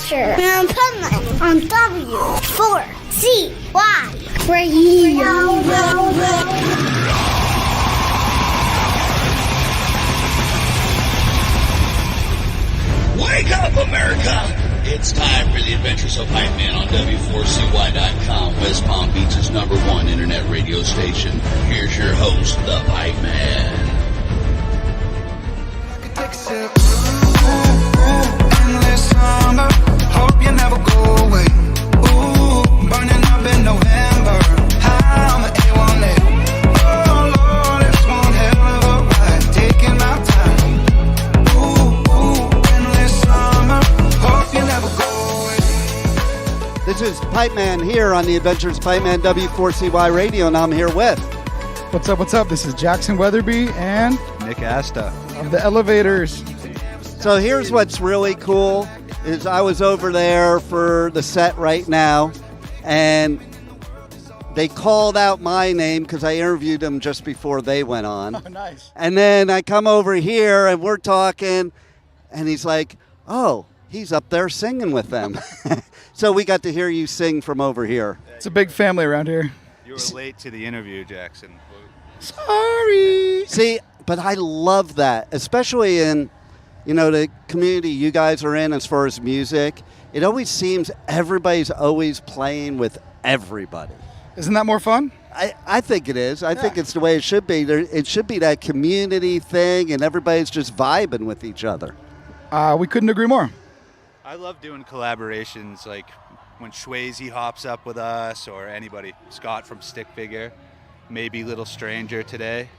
Adventure on Pipeman on W4CY Radio. Wake up, America! It's time for the Adventures of Pipeman on W4CY.com, West Palm Beach's #1 internet radio station. Here's your host, the Pipeman. Endless summer, hope you never go away. Ooh, burning up in November. I'm an A1A. Oh Lord, it's one hell of a ride. Taking my time. Ooh, endless summer, hope you never go away. This is Pipeman here on the Adventures of Pipeman W4CY Radio, and I'm here with... What's up? This is Jackson Wetherbee and Nick Asta of the Elevators. So here's what's really cool, is I was over there for the set right now, and they called out my name because I interviewed them just before they went on. Oh, nice. And then I come over here, and we're talking, and he's like, oh, he's up there singing with them. So we got to hear you sing from over here. It's a big family around here. You were late to the interview, Jackson. Sorry. See, but I love that, especially in, the community you guys are in as far as music. It always seems everybody's always playing with everybody. Isn't that more fun? I think it is. I think it's the way it should be. It should be that community thing, and everybody's just vibing with each other. We couldn't agree more. I love doing collaborations, like when Swayze hops up with us or anybody. Scott from Stick Figure, maybe Little Stranger today.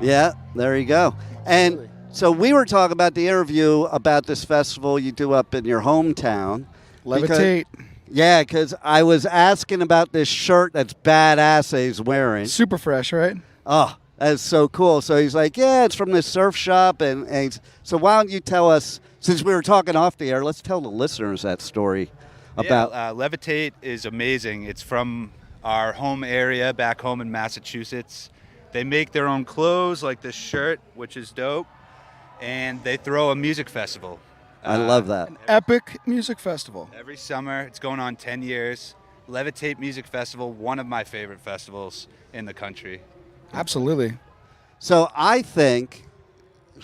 Yeah, there you go. And so we were talking about the interview about this festival you do up in your hometown. Levitate. Because I was asking about this shirt that's badass that he's wearing. Super fresh, right? Oh, that's so cool. So he's like, yeah, it's from this surf shop. And so why don't you tell us, since we were talking off the air, let's tell the listeners that story about. Levitate is amazing. It's from our home area back home in Massachusetts. They make their own clothes like this shirt, which is dope. And they throw a music festival. I love that. An epic music festival. Every summer. It's going on 10 years. Levitate Music Festival, one of my favorite festivals in the country. Absolutely. So I think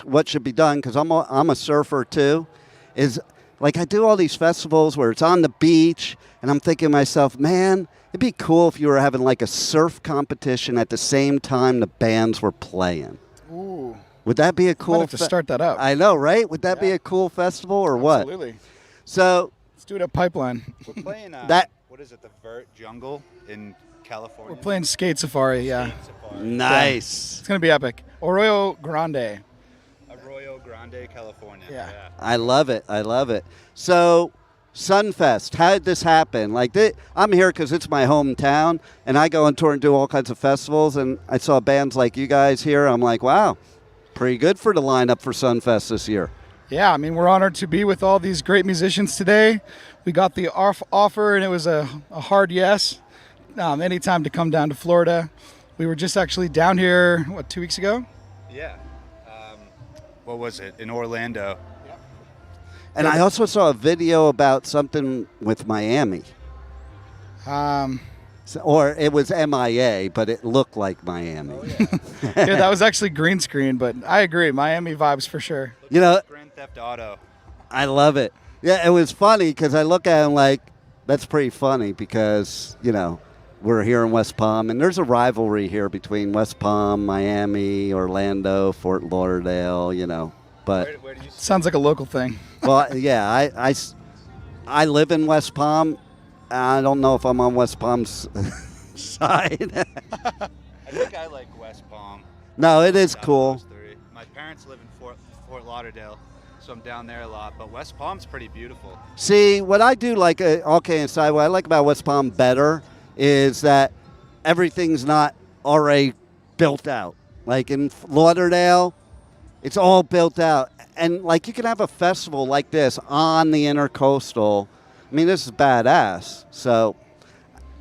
what should be done, because I'm a surfer too, is like I do all these festivals where it's on the beach, and I'm thinking to myself, man, it'd be cool if you were having like a surf competition at the same time the bands were playing. Ooh. Would that be a cool? Might have to start that up. I know, right? Would that be a cool festival or what? Absolutely. So let's do it at Pipeline. We're playing what is it, the Vert Jungle in California? We're playing Skate Safari, yeah. Skate Safari. Nice. It's going to be epic. Arroyo Grande. Arroyo Grande, California. Yeah. I love it. So Sunfest, how did this happen? I'm here because it's my hometown, and I go on tour and do all kinds of festivals, and I saw bands like you guys here. I'm like, wow, pretty good for the lineup for Sunfest this year. Yeah, I mean, we're honored to be with all these great musicians today. We got the offer, and it was a hard yes. Anytime to come down to Florida. We were just actually down here, 2 weeks ago? Yeah. What was it? In Orlando. And I also saw a video about something with Miami. Or it was MIA, but it looked like Miami. Oh, yeah. Yeah, that was actually green screen, but I agree. Miami vibes for sure. Grand Theft Auto. I love it. Yeah, it was funny because I look at him like, that's pretty funny because, we're here in West Palm, and there's a rivalry here between West Palm, Miami, Orlando, Fort Lauderdale, But Where did you sounds like a local thing. Well, yeah, I live in West Palm. I don't know if I'm on West Palm's side. I think I like West Palm. No, it is cool. My parents live in Fort Lauderdale, so I'm down there a lot. But West Palm's pretty beautiful. See, what I do like, aside, what I like about West Palm better is that everything's not already built out. Like in Lauderdale, it's all built out. And like you can have a festival like this on the Intercoastal. I mean, this is badass. So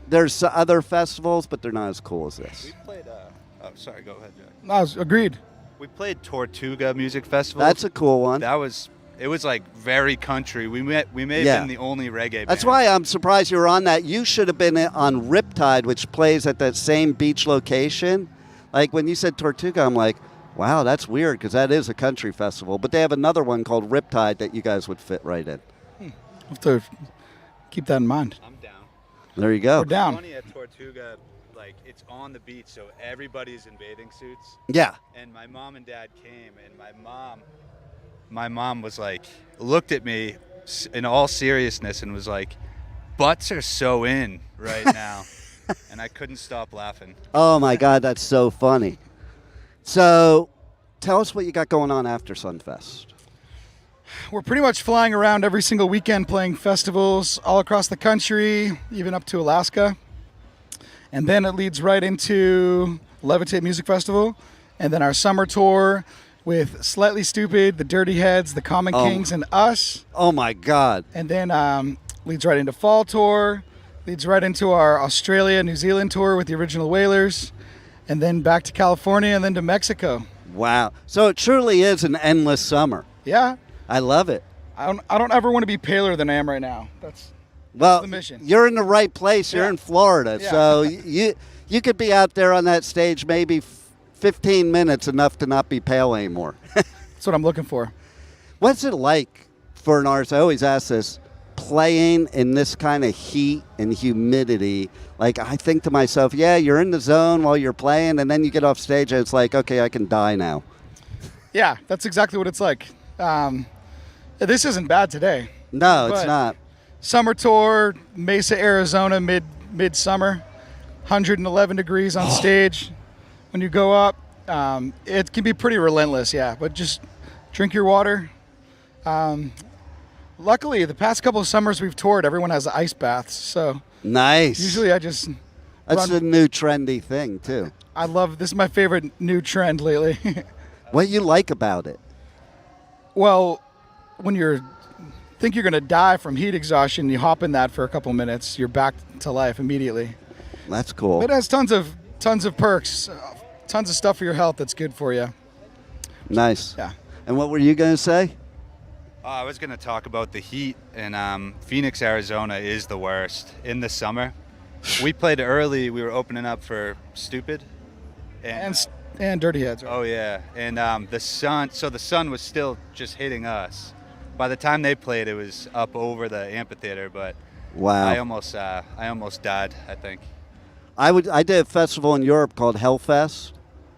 there's other festivals, but they're not as cool as this. We played, go ahead, Jack. No, agreed. We played Tortuga Music Festival. That's a cool one. That was It was like very country. We may have been the only reggae That's band. why I'm surprised you were on that. You should have been on Riptide, which plays at that same beach location. Like when you said Tortuga, I'm like, wow, that's weird because that is a country festival. But they have another one called Riptide that you guys would fit right in. I'll have to keep that in mind. I'm down. There you go. We're down. Funny at Tortuga, like it's on the beach, so everybody's in bathing suits. Yeah. And my mom and dad came, and my mom was like, looked at me in all seriousness and was like, butts are so in right now. And I couldn't stop laughing. Oh, my God, that's so funny. So tell us what you got going on after Sunfest. We're pretty much flying around every single weekend playing festivals all across the country, even up to Alaska. And then it leads right into Levitate Music Festival. And then our summer tour with Slightly Stupid, the Dirty Heads, the Common Kings, and us. Oh, my God. And then leads right into fall tour, leads right into our Australia, New Zealand tour with the Original Wailers, and then back to California and then to Mexico. Wow. So it truly is an endless summer. Yeah. I love it. I don't ever want to be paler than I am right now. That's Well, the mission. you're in the right place. You're Yeah. in Florida. Yeah. So you could be out there on that stage maybe 15 minutes, enough to not be pale anymore. That's what I'm looking for. What's it like for an artist? I always ask this, playing in this kind of heat and humidity. Like, I think to myself, yeah, you're in the zone while you're playing, and then you get off stage and it's like, okay, I can die now. Yeah, that's exactly what it's like. This isn't bad today. No, it's But- not. Summer tour, Mesa, Arizona, midsummer, 111 degrees on stage. When you go up, it can be pretty relentless, yeah. But just drink your water. Luckily, the past couple of summers we've toured, everyone has ice baths. So Nice. usually I just That's run. a new trendy thing, too. I love, this is my favorite new trend lately. What do you like about it? Well, when think you're going to die from heat exhaustion, you hop in that for a couple minutes, you're back to life immediately. That's cool. It has tons of perks, tons of stuff for your health that's good for you. Nice. Yeah. And what were you going to say? I was going to talk about the heat, and Phoenix, Arizona is the worst in the summer. We played early. We were opening up for Stupid. And Dirty Heads. Right? Oh, yeah. And the sun was still just hitting us. By the time they played, it was up over the amphitheater, but Wow. I almost died, I think. I did a festival in Europe called Hellfest,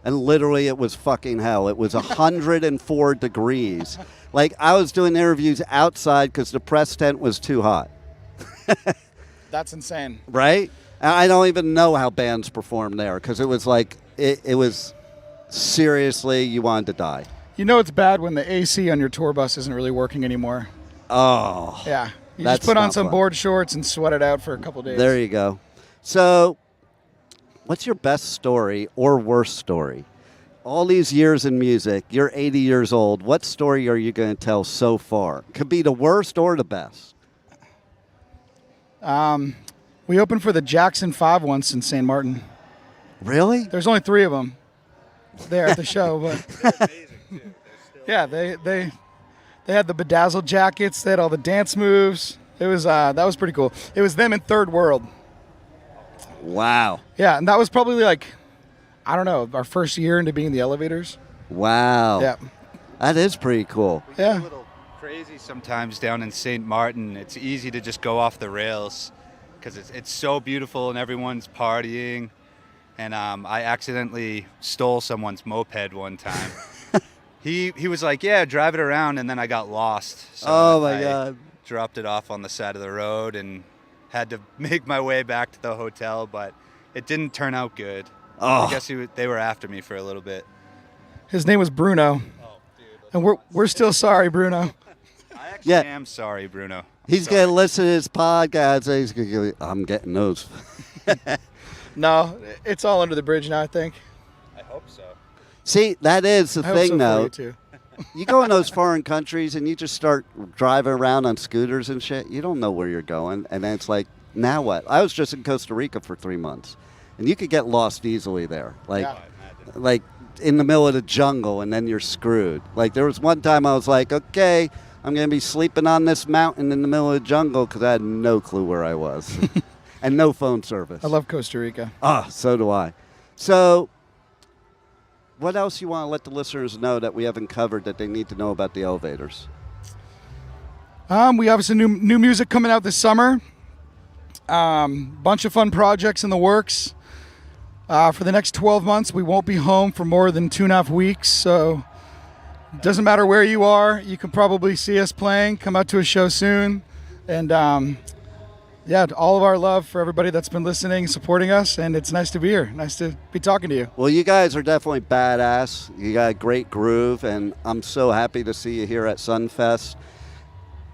and literally it was fucking hell. It was 104 degrees. Like, I was doing interviews outside because the press tent was too hot. That's insane. Right? And I don't even know how bands perform there because it was like, it was seriously, you wanted to die. You know it's bad when the AC on your tour bus isn't really working anymore. Oh. Yeah. You That's just put on not some fun. board shorts and sweat it out for a couple days. There you go. So, what's your best story or worst story? All these years in music, you're 80 years old. What story are you going to tell so far? Could be the worst or the best. We opened for the Jackson 5 once in St. Martin. Really? There's only 3 of them there at the show, but yeah, they had the bedazzled jackets. They had all the dance moves. It was that was pretty cool. It was them in Third World. Wow. Yeah, and that was probably like, I don't know, our first year into being the Elovaters. Wow. Yeah. That is pretty cool. We get Yeah. a little crazy sometimes down in St. Martin. It's easy to just go off the rails because it's so beautiful and everyone's partying. And I accidentally stole someone's moped one time. He was like, yeah, drive it around, and then I got lost. So Oh, my I God. dropped it off on the side of the road and had to make my way back to the hotel, but it didn't turn out good. Oh. I guess they were after me for a little bit. His name was Bruno. And we're still sorry, Bruno. I actually Yeah. am sorry, Bruno. He's going to listen to his podcast. And he's going to go, I'm getting those. No, it's all under the bridge now, I think. I hope so. See, that is the I hope thing, so though. for you too. You go in those foreign countries and you just start driving around on scooters and shit. You don't know where you're going. And then it's like, now what? I was just in Costa Rica for 3 months. And you could get lost easily there. Like in the middle of the jungle, and then you're screwed. Like, there was one time I was like, okay, I'm going to be sleeping on this mountain in the middle of the jungle because I had no clue where I was. And no phone service. I love Costa Rica. Ah, so do I. So, what else you want to let the listeners know that we haven't covered that they need to know about the Elovaters? We have some new music coming out this summer. Bunch of fun projects in the works. For the next 12 months, we won't be home for more than 2.5 weeks. So, it doesn't matter where you are. You can probably see us playing. Come out to a show soon. And yeah, all of our love for everybody that's been listening, supporting us, and it's nice to be here. Nice to be talking to you. Well, you guys are definitely badass. You got a great groove, and I'm so happy to see you here at Sunfest.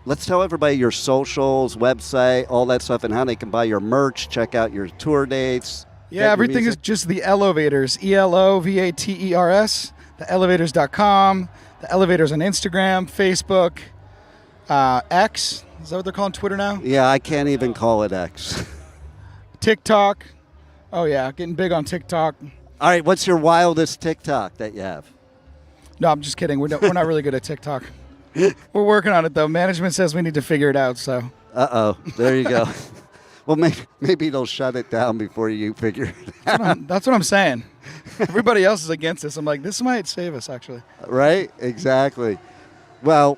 Let's tell everybody your socials, website, all that stuff, and how they can buy your merch, check out your tour dates. Yeah, everything is just the Elovaters, Elovaters, theelevators.com, the Elevators on Instagram, Facebook, X. Is that what they're calling Twitter now? Yeah, I can't even call it X. TikTok. Oh, yeah, getting big on TikTok. All right, what's your wildest TikTok that you have? No, I'm just kidding. We're not really good at TikTok. We're working on it, though. Management says we need to figure it out, so. Uh-oh, there you go. Well, maybe they'll shut it down before you figure it out. That's what I'm saying. Everybody else is against this. I'm like, this might save us, actually. Right? Exactly. Well,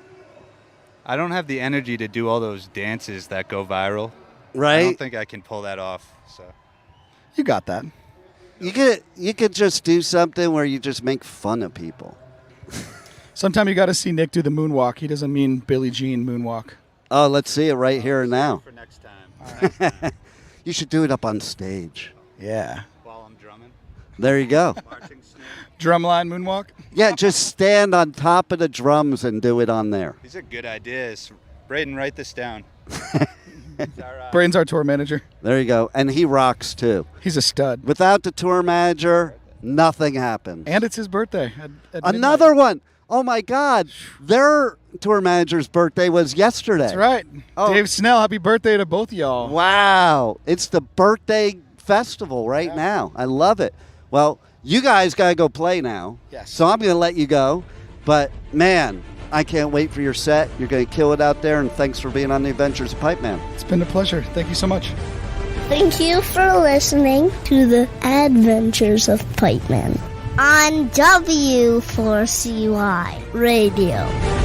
I don't have the energy to do all those dances that go viral. right? I don't think I can pull that off. So You got that. You could just do something where you just make fun of people. Sometime you got to see Nick do the moonwalk. He doesn't mean Billie Jean moonwalk. Oh, let's see it right here and now. for next time, You should do it up on stage. Yeah. while I'm drumming, There you go. marching snare. Drumline moonwalk. Yeah, just stand on top of the drums and do it on there. These are good ideas. Braden, write this down. It's our, Braden's our tour manager. There you go. And he rocks too. He's a stud. Without the tour manager, nothing happens. And it's his birthday. At Another midnight. one. Oh my God. Their tour manager's birthday was yesterday. That's right. Oh. Dave Snell, happy birthday to both of y'all. Wow. It's the birthday festival right now. I love it. Well, you guys got to go play now. Yes. So I'm going to let you go. But, man, I can't wait for your set. You're going to kill it out there. And thanks for being on the Adventures of Pipeman. It's been a pleasure. Thank you so much. Thank you for listening to the Adventures of Pipeman on W4CY Radio.